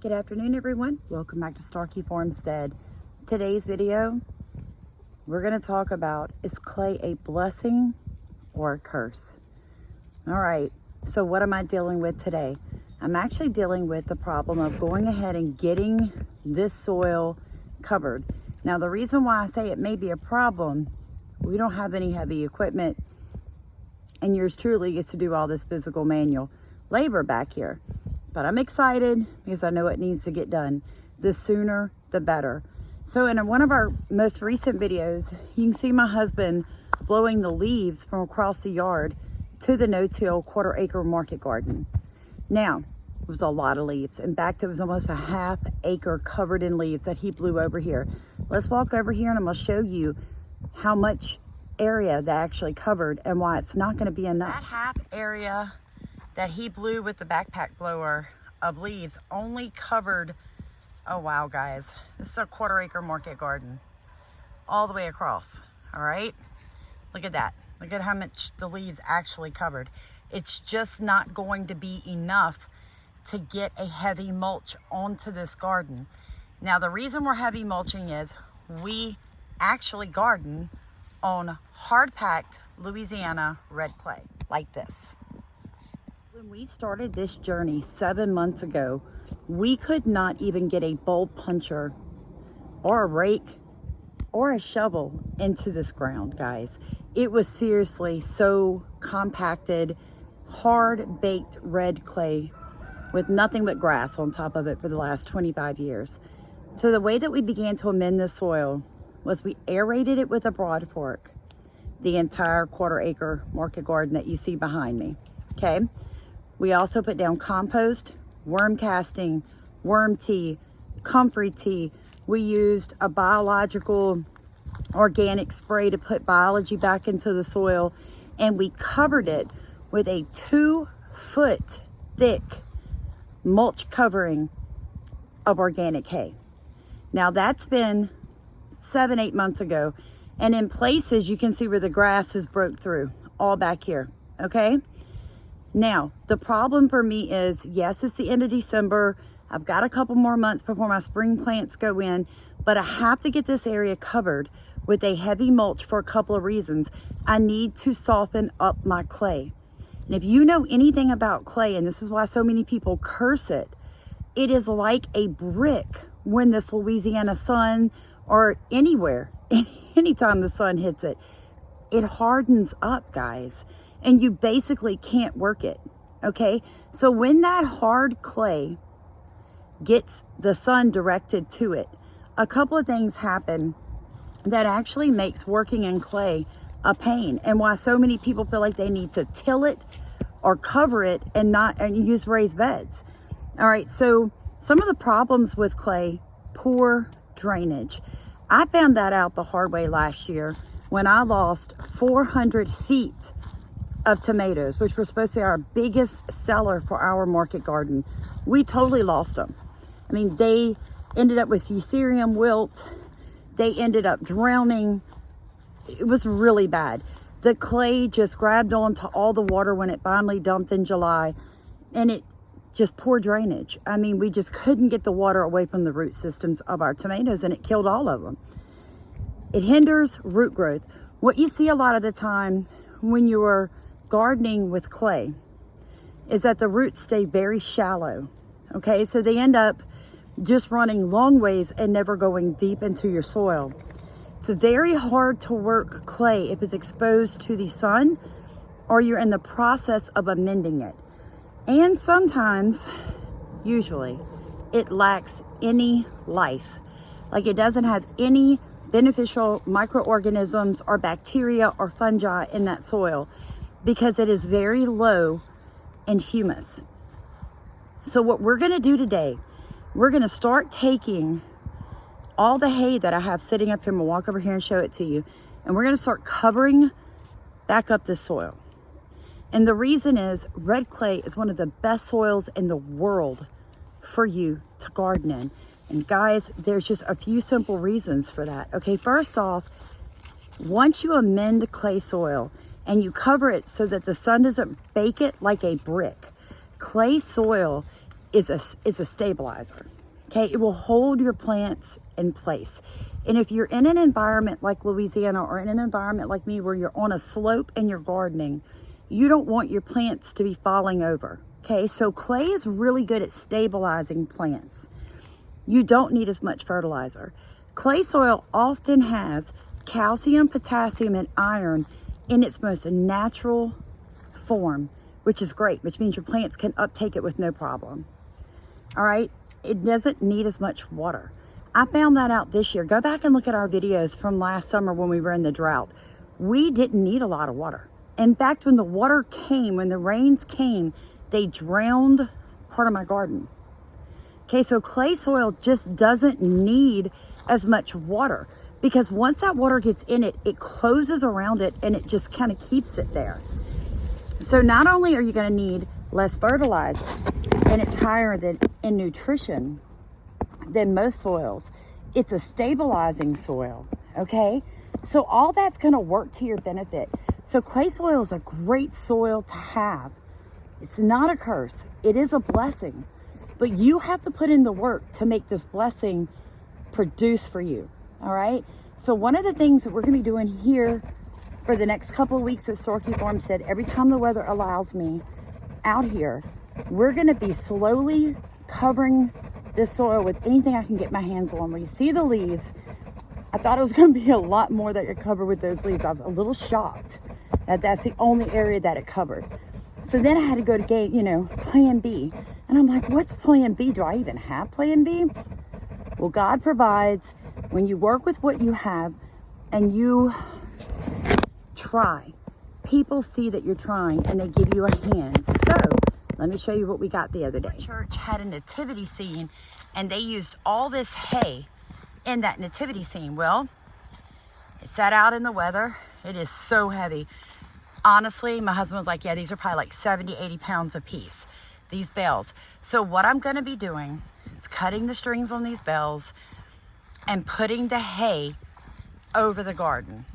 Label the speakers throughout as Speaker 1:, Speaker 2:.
Speaker 1: Good afternoon, everyone. Welcome back to Starkey Farmstead. Today's video, we're going to talk about, is clay a blessing or a curse? All right, so what am I dealing with today? I'm actually dealing with the problem of going ahead and getting this soil covered. Now, the reason why I say it may be a problem, we don't have any heavy equipment, and yours truly gets to do all this physical manual labor back here. But I'm excited because I know it needs to get done. The sooner, the better. So in one of our most recent videos, you can see my husband blowing the leaves from across the yard to the no-till quarter-acre market garden. Now, it was a lot of leaves. In fact, it was almost a half acre covered in leaves that he blew over here. Let's walk over here and I'm gonna show you how much area that actually covered and why it's not gonna be enough. That half area that he blew with the backpack blower of leaves only covered, oh wow guys, this is a quarter-acre market garden all the way across. All right, look at that. Look at how much the leaves actually covered. It's just not going to be enough to get a heavy mulch onto this garden. Now the reason we're heavy mulching is we actually garden on hard-packed Louisiana red clay like this. When we started this journey 7 months ago, we could not even get a bowl puncher or a rake or a shovel into this ground, guys. It was seriously so compacted, hard-baked red clay with nothing but grass on top of it for the last 25 years. So the way that we began to amend this soil was we aerated it with a broad fork, the entire quarter-acre market garden that you see behind me, okay? We also put down compost, worm casting, worm tea, comfrey tea. We used a biological organic spray to put biology back into the soil, and we covered it with a 2-foot thick mulch covering of organic hay. Now that's been 7-8 months ago, and in places you can see where the grass has broke through, all back here, okay? Now, the problem for me is, yes, it's the end of December. I've got a couple more months before my spring plants go in, but I have to get this area covered with a heavy mulch for a couple of reasons. I need to soften up my clay. And if you know anything about clay, and this is why so many people curse it, it is like a brick when this Louisiana sun, or anywhere, anytime the sun hits it, it hardens up, guys. And you basically can't work it, okay? So when that hard clay gets the sun directed to it, a couple of things happen that actually makes working in clay a pain, and why so many people feel like they need to till it or cover it and use raised beds. All right, so some of the problems with clay: poor drainage. I found that out the hard way last year when I lost 400 feet of tomatoes, which were supposed to be our biggest seller for our market garden. We totally lost them. I mean, they ended up with fusarium wilt. They ended up drowning. It was really bad. The clay just grabbed onto all the water when it finally dumped in July, and it just poor drainage. I mean, we just couldn't get the water away from the root systems of our tomatoes, and it killed all of them. It hinders root growth. What you see a lot of the time when you're gardening with clay is that the roots stay very shallow, okay? So they end up just running long ways and never going deep into your soil. It's very hard to work clay if it's exposed to the sun or you're in the process of amending it. And sometimes, usually, it lacks any life. Like it doesn't have any beneficial microorganisms or bacteria or fungi in that soil, because it is very low in humus. So what we're gonna do today, we're gonna start taking all the hay that I have sitting up here. I'm gonna walk over here and show it to you. And we're gonna start covering back up this soil. And the reason is, red clay is one of the best soils in the world for you to garden in. And guys, there's just a few simple reasons for that. Okay, first off, once you amend clay soil, and you cover it so that the sun doesn't bake it like a brick. Clay soil is a stabilizer. Okay, it will hold your plants in place. And if you're in an environment like Louisiana or in an environment like me where you're on a slope and you're gardening, you don't want your plants to be falling over. Okay, so clay is really good at stabilizing plants. You don't need as much fertilizer. Clay soil often has calcium, potassium, and iron in its most natural form, which is great, which means your plants can uptake it with no problem. All right, it doesn't need as much water. I found that out this year. Go back and look at our videos from last summer when we were in the drought. We didn't need a lot of water. In fact, when the water came, when the rains came, they drowned part of my garden. Okay, so clay soil just doesn't need as much water because once that water gets in it, it closes around it and it just kind of keeps it there. So not only are you going to need less fertilizers, and it's higher than in nutrition than most soils, it's a stabilizing soil, okay? So all that's going to work to your benefit. So clay soil is a great soil to have. It's not a curse. It is a blessing. But you have to put in the work to make this blessing produce for you, all right? So one of the things that we're going to be doing here for the next couple of weeks at Storky Farmstead, every time the weather allows me out here, we're going to be slowly covering this soil with anything I can get my hands on. When you see the leaves, I thought it was going to be a lot more that you're covered with those leaves. I was a little shocked that that's the only area that it covered. So then I had to go to plan B. And I'm like, what's plan B? Do I even have plan B? Well, God provides when you work with what you have and you try. People see that you're trying and they give you a hand. So let me show you what we got the other day. Our church had a nativity scene and they used all this hay in that nativity scene. Well, it sat out in the weather. It is so heavy. Honestly, my husband was like, yeah, these are probably like 70, 80 pounds a piece, these bales. So what I'm going to be doing is cutting the strings on these bales and putting the hay over the garden.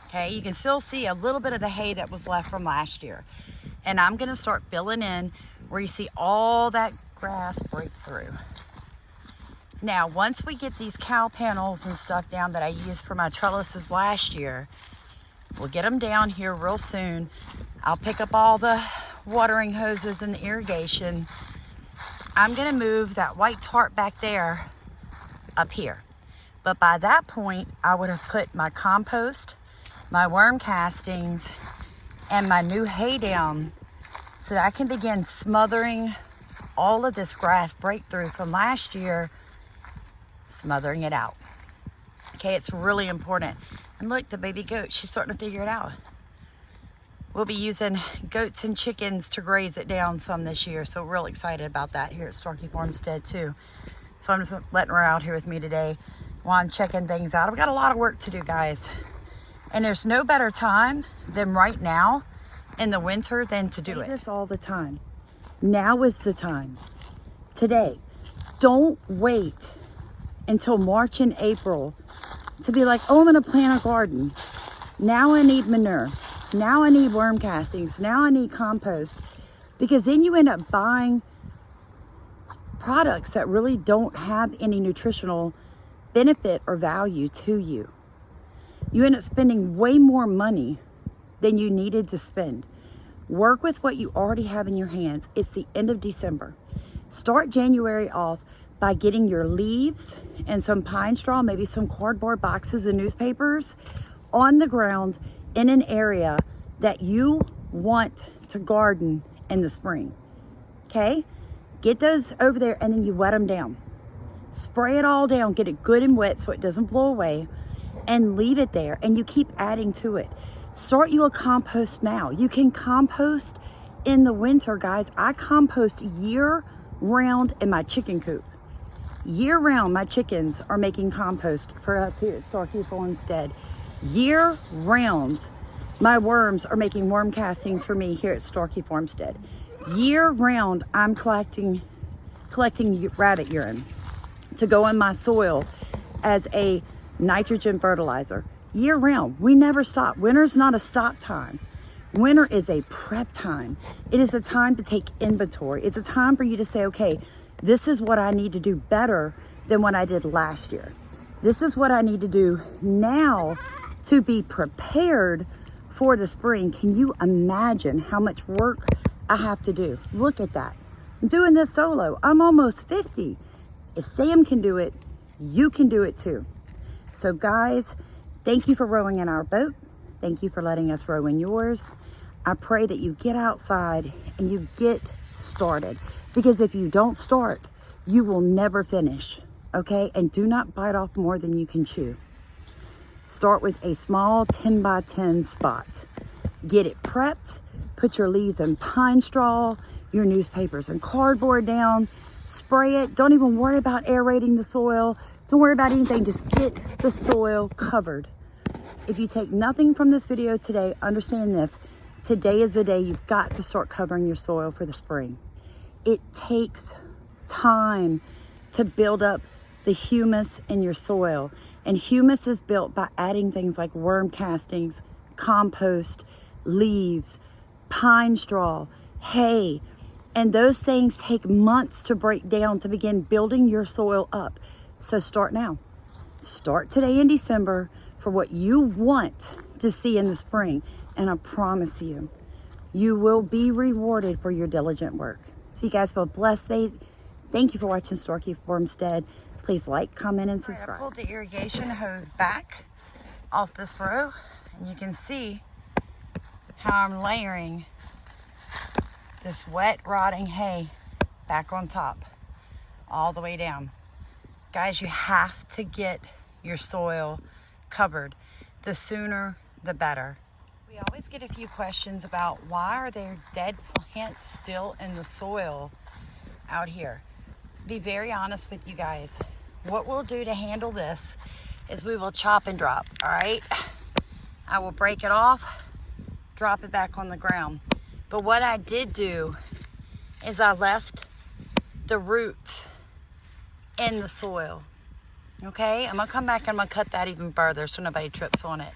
Speaker 1: Okay, you can still see a little bit of the hay that was left from last year. And I'm going to start filling in where you see all that grass break through. Now, once we get these cow panels and stuff down that I used for my trellises last year, we'll get them down here real soon. I'll pick up all the watering hoses and the irrigation. I'm going to move that white tarp back there up here. But by that point, I would have put my compost, my worm castings, and my new hay down so that I can begin smothering all of this grass breakthrough from last year, smothering it out. Okay, it's really important. And look, the baby goat, she's starting to figure it out. We'll be using goats and chickens to graze it down some this year. So real excited about that here at Storky Farmstead too. So I'm just letting her out here with me today while I'm checking things out. I've got a lot of work to do, guys. And there's no better time than right now in the winter than to do it. I say this all the time. Now is the time. Today. Don't wait until March and April to be like, oh, I'm going to plant a garden. Now I need manure. Now I need worm castings. Now I need compost. Because then you end up buying products that really don't have any nutritional benefit or value to you. You end up spending way more money than you needed to spend. Work with what you already have in your hands. It's the end of December. Start January off by getting your leaves and some pine straw, maybe some cardboard boxes and newspapers on the ground in an area that you want to garden in the spring. Okay? Get those over there and then you wet them down. Spray it all down, get it good and wet so it doesn't blow away, and leave it there, and you keep adding to it. Start you a compost now. You can compost in the winter, guys. I compost year round in my chicken coop. Year round, my chickens are making compost for us here at Storky Farmstead. Year round, my worms are making worm castings for me here at Storky Farmstead. Year round, I'm collecting rabbit urine to go in my soil as a nitrogen fertilizer. Year round, we never stop. Winter's not a stop time. Winter is a prep time. It is a time to take inventory. It's a time for you to say, okay, This is what I need to do better than what I did last year. This is what I need to do now to be prepared for the spring. Can you imagine how much work I have to do? Look at that. I'm doing this solo. I'm almost 50. If Sam can do it, you can do it too. So guys, thank you for rowing in our boat. Thank you for letting us row in yours. I pray that you get outside and you get started, because if you don't start, you will never finish, okay? And do not bite off more than you can chew. Start with a small 10 by 10 spot. Get it prepped, put your leaves in pine straw, your newspapers and cardboard down, spray it. Don't even worry about aerating the soil. Don't worry about anything, just get the soil covered. If you take nothing from this video today, understand this. Today is the day you've got to start covering your soil for the spring. It takes time to build up the humus in your soil. And humus is built by adding things like worm castings, compost, leaves, pine straw, hay. And those things take months to break down to begin building your soil up. So start now. Start today in December for what you want to see in the spring. And I promise you, you will be rewarded for your diligent work. So you guys have a blessed day. Thank you for watching Storky Farmstead. Please like, comment, and subscribe. I pulled the irrigation hose back off this row, and you can see how I'm layering this wet, rotting hay back on top, all the way down. Guys, you have to get your soil covered. The sooner, the better. We always get a few questions about why are there dead plants still in the soil out here. Be very honest with you guys. What we'll do to handle this is we will chop and drop, all right? I will break it off, drop it back on the ground. But what I did do is I left the roots in the soil, okay? I'm gonna come back and I'm gonna cut that even further so nobody trips on it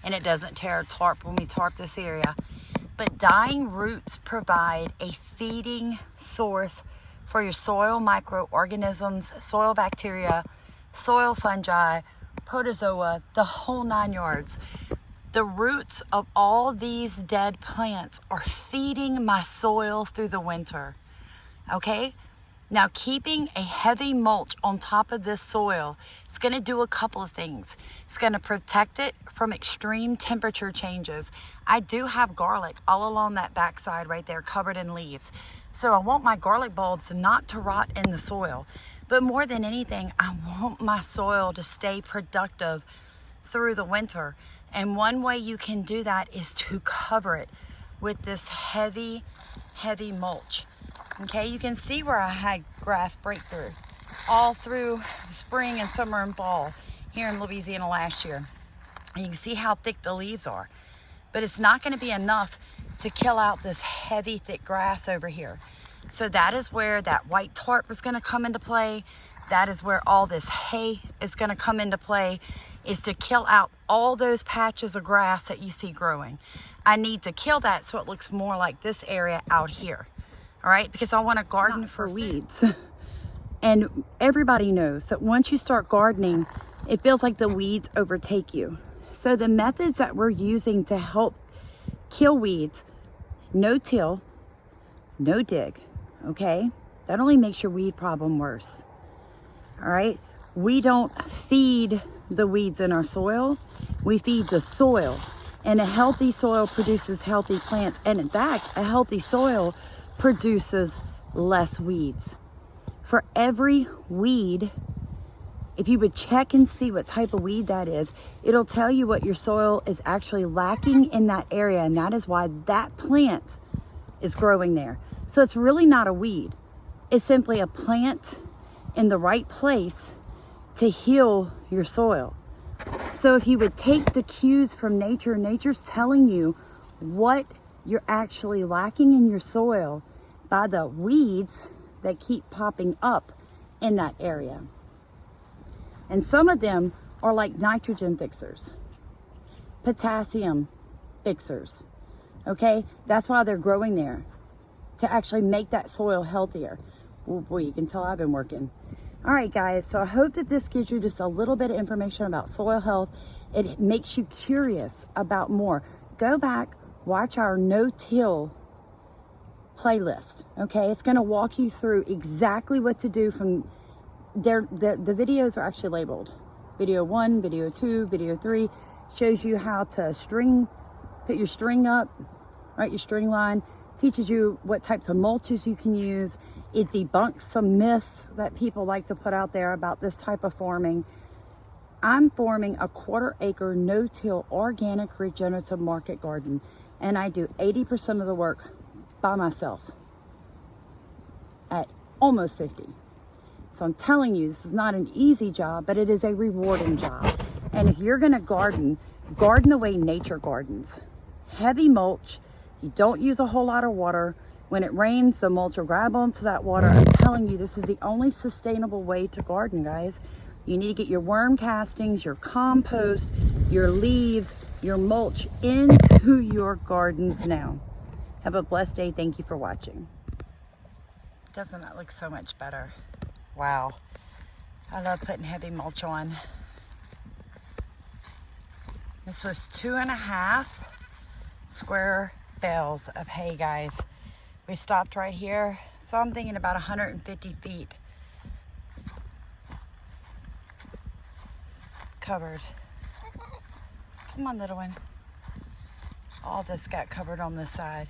Speaker 1: and it doesn't tear tarp when we tarp this area. But dying roots provide a feeding source for your soil microorganisms, soil bacteria, soil fungi, protozoa, the whole 9 yards. The roots of all these dead plants are feeding my soil through the winter, okay? Now, keeping a heavy mulch on top of this soil, it's gonna do a couple of things. It's gonna protect it from extreme temperature changes. I do have garlic all along that backside right there covered in leaves. So I want my garlic bulbs not to rot in the soil. But more than anything, I want my soil to stay productive through the winter. And one way you can do that is to cover it with this heavy, heavy mulch. Okay, you can see where I had grass breakthrough all through the spring and summer and fall here in Louisiana last year. And you can see how thick the leaves are. But it's not going to be enough to kill out this heavy, thick grass over here. So that is where that white tarp is going to come into play. That is where all this hay is going to come into play, is to kill out all those patches of grass that you see growing. I need to kill that so it looks more like this area out here. All right, because I want to garden for weeds. And everybody knows that once you start gardening, it feels like the weeds overtake you. So the methods that we're using to help kill weeds, no till, no dig, okay? That only makes your weed problem worse. All right, we don't feed the weeds in our soil, we feed the soil. And a healthy soil produces healthy plants. And in fact, a healthy soil produces less weeds. For every weed, if you would check and see what type of weed that is, it'll tell you what your soil is actually lacking in that area, and that is why that plant is growing there. So it's really not a weed. It's simply a plant in the right place to heal your soil. So if you would take the cues from nature, nature's telling you what you're actually lacking in your soil by the weeds that keep popping up in that area. And some of them are like nitrogen fixers, potassium fixers, okay? That's why they're growing there, to actually make that soil healthier. Oh boy, you can tell I've been working. All right, guys, so I hope that this gives you just a little bit of information about soil health. It makes you curious about more. Go back, watch our no-till playlist, okay? It's gonna walk you through exactly what to do from there. The videos are actually labeled. Video 1, video 2, video 3 shows you how to put your string up, right? Your string line, teaches you what types of mulches you can use. It debunks some myths that people like to put out there about this type of farming. I'm forming a 1/4 acre no-till organic regenerative market garden, and I do 80% of the work by myself at almost 50. So I'm telling you, this is not an easy job, but it is a rewarding job. And if you're gonna garden the way nature gardens. Heavy mulch, you don't use a whole lot of water. When it rains, the mulch will grab onto that water. I'm telling you, this is the only sustainable way to garden, guys. You need to get your worm castings, your compost, your leaves, your mulch into your gardens now. Have a blessed day. Thank you for watching. Doesn't that look so much better? Wow. I love putting heavy mulch on. This was 2.5 square bales of hay, guys. We stopped right here, so I'm thinking about 150 feet covered. Come on, little one. All this got covered on this side.